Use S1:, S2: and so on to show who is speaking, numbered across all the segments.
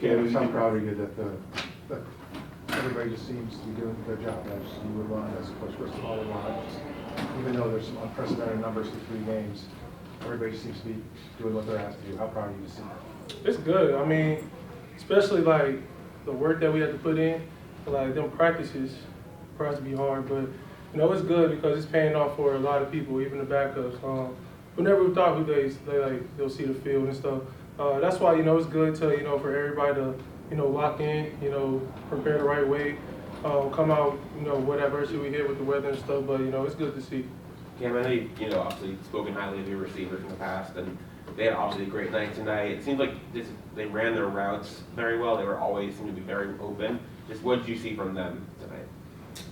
S1: I'm proud of you that everybody just seems to be doing a good job, as you would want, as Coach Cristobal would want. Even though there's some unprecedented numbers for 3 games, everybody seems to be doing what they're asked to do. How proud are you to see that?
S2: It's good. I mean, especially like the work that we had to put in, like them practices, for us to be hard, but you know it's good because it's paying off for a lot of people, even the backups. We never thought they'll see the field and stuff. That's why it's good to for everybody to lock in, prepare the right way, come out what adversity we hit with the weather and stuff. But it's good to see.
S3: Cam, I know you've obviously spoken highly of your receivers in the past, and they had obviously a great night tonight. It seems like they ran their routes very well. They were always seemed to be very open. Just what did you see from them tonight?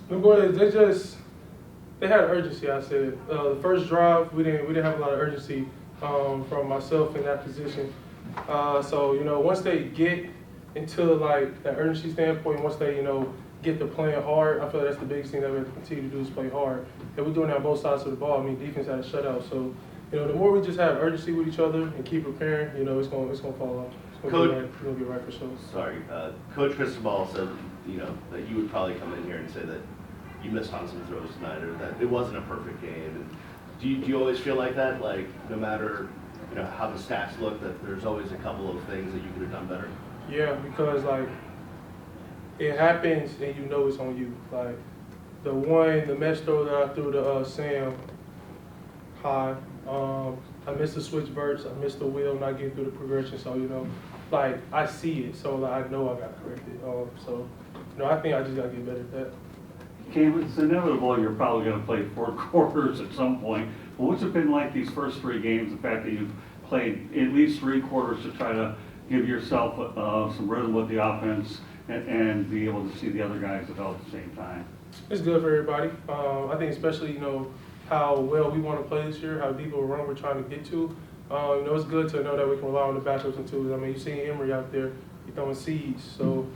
S2: The boys, they had urgency. I said the first drive we didn't have a lot of urgency from myself in that position. So once they get into like that urgency standpoint, once they get to playing hard, I feel like that's the biggest thing that we have to continue to do is play hard. And we're doing that on both sides of the ball. I mean, defense had a shutout, so the more we just have urgency with each other and keep preparing, it's gonna fall off. It's gonna be right for sure.
S4: Sorry, Coach Cristobal said that you would probably come in here and say that you missed on some throws tonight, or that it wasn't a perfect game. And do you always feel like that? Like no matter how the stats look, that there's always a couple of things that you could have done better?
S2: Yeah, because like it happens and it's on you. Like the mesh throw that I threw to Sam high. I missed the switch verts. I missed the wheel, not getting through the progression. So like I see it, so like, I know I got corrected. So I think I just got to get better at that.
S5: Cam, it's inevitable you're probably going to play 4 quarters at some point. But what's it been like these first 3 games? The fact that you've played at least 3 quarters to try to give yourself some rhythm with the offense and be able to see the other guys develop at the same time.
S2: It's good for everybody. I think especially how well we want to play this year, how deep of a run we're trying to get to. It's good to know that we can rely on the backups and twos. I mean, you've seen Emory out there, he's throwing seeds. So,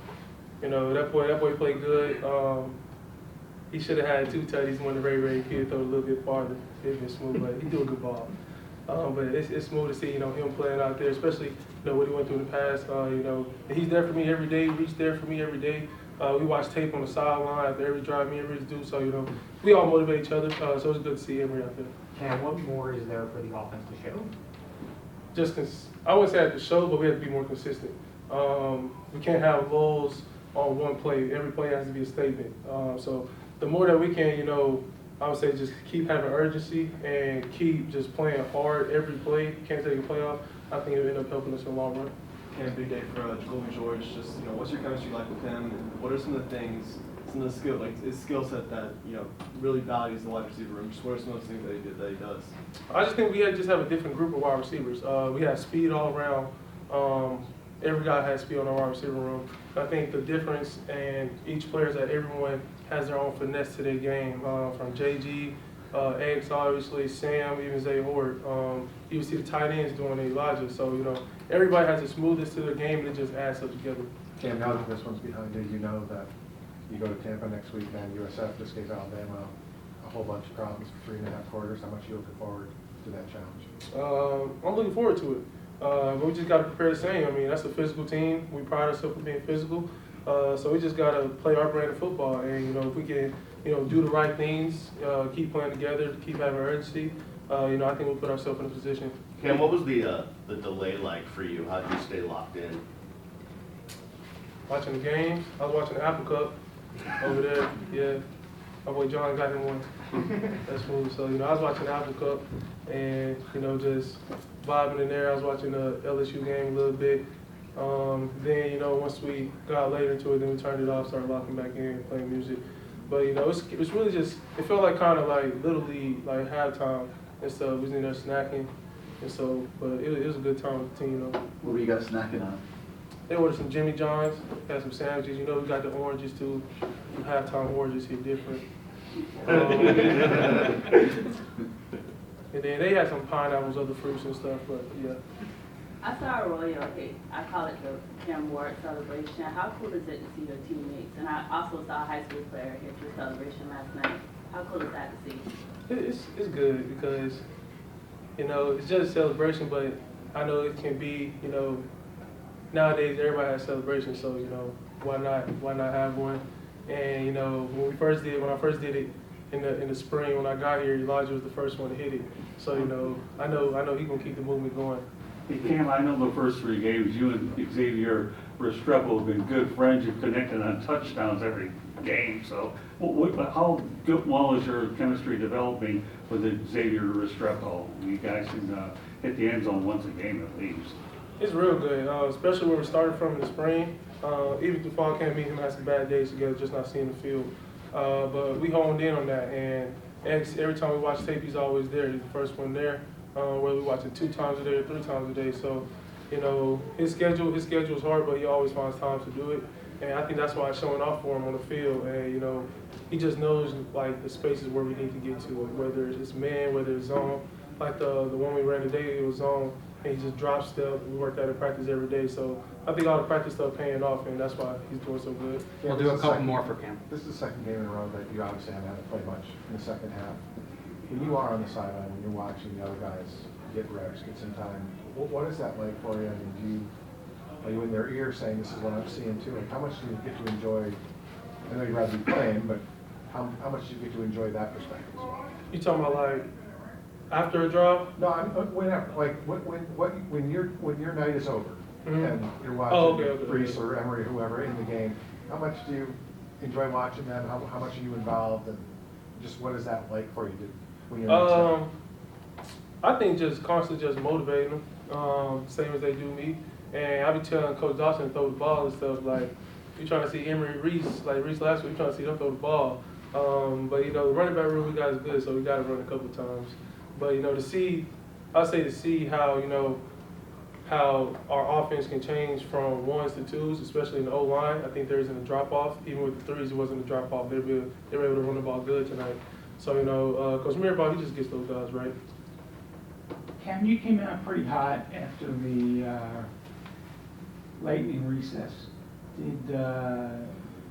S2: that boy played good. He should have had 2 tutties when the Ray kid throw a little bit farther. It's been smooth, but he threw a good ball. But it's smooth to see, him playing out there, especially, what he went through in the past. He's there for me every day. He's there for me every day. We watch tape on the sideline after every drive me and Reese do. So, we all motivate each other. So it's good to see Emory out there.
S6: Cam, what more is there for the offense to show?
S2: I wouldn't say at the show, but we have to be more consistent. We can't have lulls on one play. Every play has to be a statement. So the more that we can, I would say just keep having urgency and keep just playing hard every play. Can't take a play off. I think it'll end up helping us in the long run.
S7: Cam, big day for Jacoby George. Just what's your chemistry like with him? And what are some of the things, some of the skill set that really values the wide receiver room? Just what are some of those things that he does?
S2: I just think we just have a different group of wide receivers. We have speed all around. Every guy has speed on our wide receiver room. I think the difference in each player is that everyone has their own finesse to their game. From JG, X, obviously, Sam, even Zay Hort. You see the tight ends doing Elijah. So, everybody has a smoothness to their game, and it just adds up together.
S1: Cam, now that this one's behind you, you know that you go to Tampa next week, and USF just gave Alabama a whole bunch of problems for 3.5 quarters. How much are you looking forward to that challenge?
S2: I'm looking forward to it. But we just got to prepare the same. I mean, that's a physical team. We pride ourselves on being physical. So we just got to play our brand of football. And, if we can, do the right things, keep playing together, keep having urgency, I think we'll put ourselves in a position.
S4: Cam, what was the delay like for you? How did you stay locked in?
S2: Watching the games. I was watching the Apple Cup over there. Yeah. My boy John got him one. That's cool. So, I was watching the Apple Cup and, just vibing in there. I was watching the LSU game a little bit. Then, once we got later into it, then we turned it off, started locking back in, playing music. But, it's really just, it felt like kind of like Little League, like halftime and stuff. We was in there snacking. And so, but it was a good time with the team,
S8: What were you guys snacking on?
S2: They ordered some Jimmy John's, had some sandwiches. We got the oranges too. Some halftime oranges here different. And then they had some pineapples, other fruits and stuff, but yeah.
S9: I saw a royalty. I call it the Kim Ward celebration. How cool is it to see your teammates? And I also saw a high school player here for the celebration last night. How cool is that to see?
S2: It's good because, it's just a celebration, but I know it can be, nowadays everybody has celebrations, so why not have one? And when I first did it in the spring when I got here, Elijah was the first one to hit it. So I know he gonna keep the movement going.
S5: Hey, Cam, I know the first 3 games, you and Xavier Restrepo have been good friends. You've connected on touchdowns every game. So how well is your chemistry developing with Xavier Restrepo? You guys can hit the end zone once a game at least.
S2: It's real good, especially where we started from in the spring. Even through fall camp, me and him had some bad days together, just not seeing the field. But we honed in on that, and every time we watch tape, he's always there. He's the first one there. Whether we watch it 2 times a day or 3 times a day. So, his schedule is hard, but he always finds time to do it. And I think that's why it's showing off for him on the field. And he just knows like the spaces where we need to get to, whether it's man, whether it's zone. Like the one we ran today, it was zone, and he just dropped stuff. We worked out in practice every day. So I think all the practice stuff paying off, and that's why he's doing so good.
S6: We'll do a couple more for Cam.
S1: This is the second game in a row that you obviously haven't had to play much in the second half. When you are on the sideline, when you're watching the other guys get reps, get some time, what is that like for you? I mean, are you in their ear saying, this is what I'm seeing too? Like, how much do you get to enjoy? I know you'd rather be playing, but how much do you get to enjoy that perspective as well?
S2: You talking about like after a drop?
S1: No, whenever, like, when your night is over and you're watching
S2: okay.
S1: Reese or Emery or whoever in the game, how much do you enjoy watching them? How much are you involved? And just what is that like for you when you're in
S2: I think just constantly just motivating them, same as they do me. And I be telling Coach Dawson to throw the ball and stuff. Like, you trying to see Emery, Reese, like Reese last week, you trying to see them throw the ball. But the running back room we got is good, so we got to run a couple times. But to see how how our offense can change from 1s to 2s, especially in the O-line. I think there isn't a drop off. Even with the 3s, it wasn't a drop off. They were able to run the ball good tonight. So Coach Mirabal, he just gets those guys right.
S8: Cam, you came out pretty hot after the lightning recess.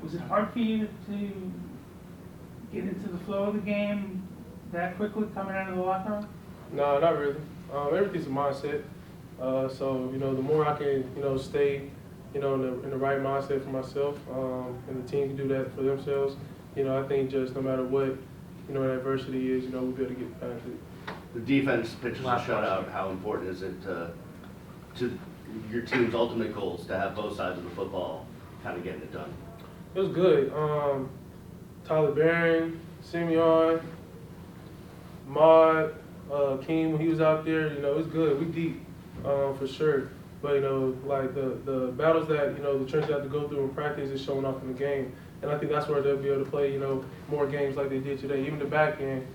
S8: Was it hard for you to get into the flow of the game that quickly coming out of the locker room?
S2: No, not really. Everything's a mindset. So the more I can stay in the right mindset for myself, and the team can do that for themselves. I think just no matter what adversity is, we'll be able to get past it.
S4: The defense pitches a shutout. How important is it to your team's ultimate goals to have both sides of the football kind of getting it done?
S2: It was good. Tyler Barron, Simeon, Maud, King when he was out there, it was good. We deep, for sure. But like the battles that the trenches have to go through in practice is showing off in the game, and I think that's where they'll be able to play more games like they did today. Even the back end,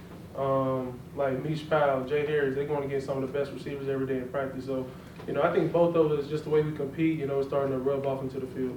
S2: like Mish Powell, Jay Harris, they're going to get some of the best receivers every day in practice. So I think both of us, just the way we compete, is starting to rub off into the field.